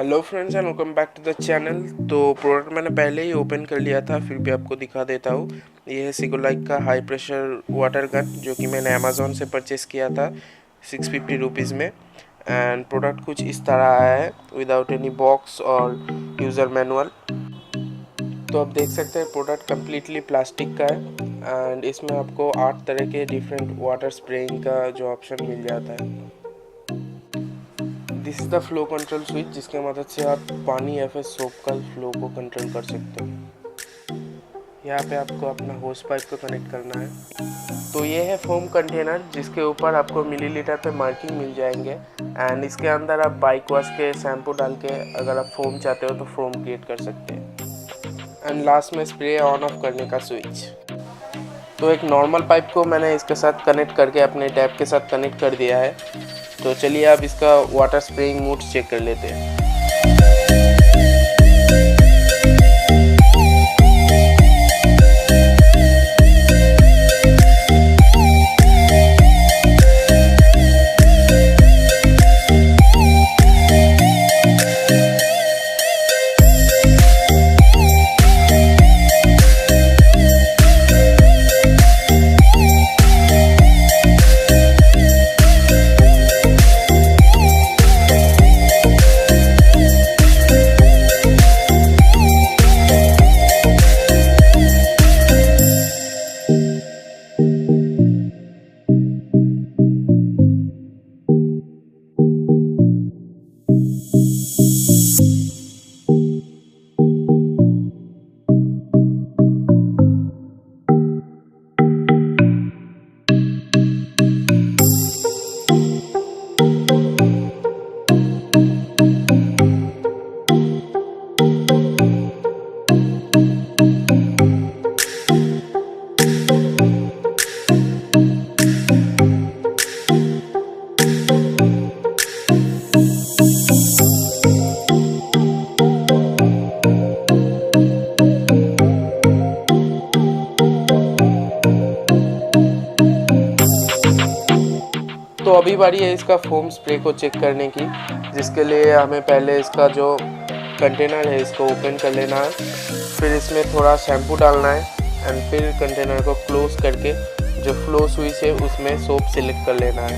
Hello friends and welcome back to the channel. तो product मैंने पहले ही ओपन कर लिया था, फिर भी आपको दिखा देता हूँ। ये है सिगोलाइक का हाई प्रेशर वाटर गन, जो कि मैंने अमेज़ॉन से परचेज़ किया था 650 रुपीज़ में। एंड प्रोडक्ट कुछ इस तरह आया है विदाउट एनी बॉक्स और यूज़र मैनुअल। तो आप देख सकते हैं प्रोडक्ट कम्प्लीटली प्लास्टिक का है एंड इसमें आपको 8 तरह के डिफरेंट वाटर स्प्रेइंग का जो ऑप्शन मिल जाता है। This is the flow control switch, जिसके मदद से आप पानी या फिर सोप का फ्लो को कंट्रोल कर सकते हो। यहाँ पे आपको अपना होस पाइप को कनेक्ट करना है। तो ये है फोम कंटेनर, जिसके ऊपर आपको मिलीलीटर पे मार्किंग मिल जाएंगे एंड इसके अंदर आप बाइक वॉश के शैम्पू डाल के अगर आप फोम चाहते हो तो फोम क्रिएट कर सकते हैं। एंड लास्ट में स्प्रे ऑन ऑफ करने का स्विच। तो एक नॉर्मल पाइप को मैंने इसके साथ कनेक्ट करके अपने टैप के साथ कनेक्ट कर दिया है। तो चलिए अब इसका वाटर स्प्रेइंग मोड चेक कर लेते हैं। तो अभी बारी है इसका फोम स्प्रे को चेक करने की, जिसके लिए हमें पहले इसका जो कंटेनर है इसको ओपन कर लेना है, फिर इसमें थोड़ा शैम्पू डालना है एंड फिर कंटेनर को क्लोज करके जो फ्लो स्विच है उसमें सोप सिलेक्ट कर लेना है।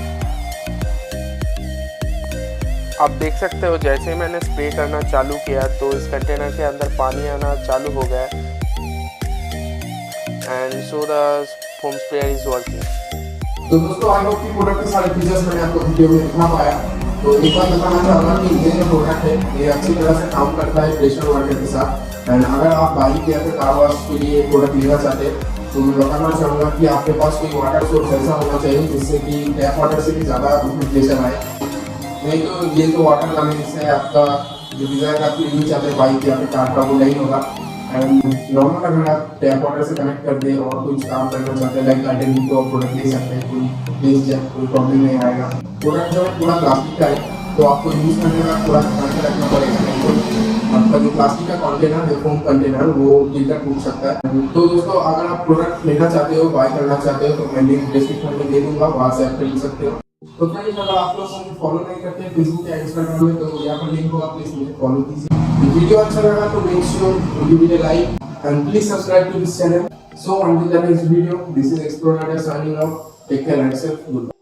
आप देख सकते हो जैसे ही मैंने स्प्रे करना चालू किया तो इस कंटेनर के अंदर पानी आना चालू हो गया and so the foam sprayer is working. तो दोस्तों आई होप कि प्रोडक्ट के सारे फीचर्स मैंने आपको वीडियो में दिखा पाया। तो एक बार बताना चाहूँगा कि ये जो प्रोडक्ट है ये अच्छी तरह से काम करता है प्रेशर वाटर के साथ। एंड अगर आप बाइक या फिर कार वॉश के लिए प्रोडक्ट लेना चाहते हैं तो मैं बताना चाहूँगा कि आपके पास कोई वाटर सोर्स ऐसा होना चाहिए जिससे कि टैप वाटर से भी ज़्यादा उसमें प्रेशर आए। नहीं तो ये जो वाटर गन है इससे आपका जो डिज़ाइन आप यूज चाहते हैं बाइक या फिर कार का वो नहीं होगा। एंड नॉर्मल अगर आप टैप वाटर से कनेक्ट कर दें और कुछ काम करना चाहते हैं लाइक आइटम तो प्रोडक्ट ले सकते हैं, कोई प्रॉब्लम नहीं आएगा। प्रोडक्ट जो है पूरा प्लास्टिक का है तो आपको यूज़ करने का पूरा ध्यान रखना पड़ेगा, नहीं तो आपका जो प्लास्टिक का कंटेनर है फोम कंटेनर वो गिरकर टूट सकता है। तो दोस्तों अगर आप प्रोडक्ट लेना चाहते हो बाय करना चाहते हो तो मैं लिंक डिस्क्रिप्शन में दे दूँगा, वहाँ से आप खरीद सकते हो। तो फ्रेंड्स अगर आप लोग मुझे फॉलो नहीं करते हैं फेसबुक या इंस्टाग्राम में तो यहाँ पर लिंक होगा, प्लीज मुझे फॉलो कीजिए। वीडियो अच्छा लगा तो make sure you give it a like and please subscribe to this channel. So until the next video, this is Explorer signing off. Take care and safe. Goodbye.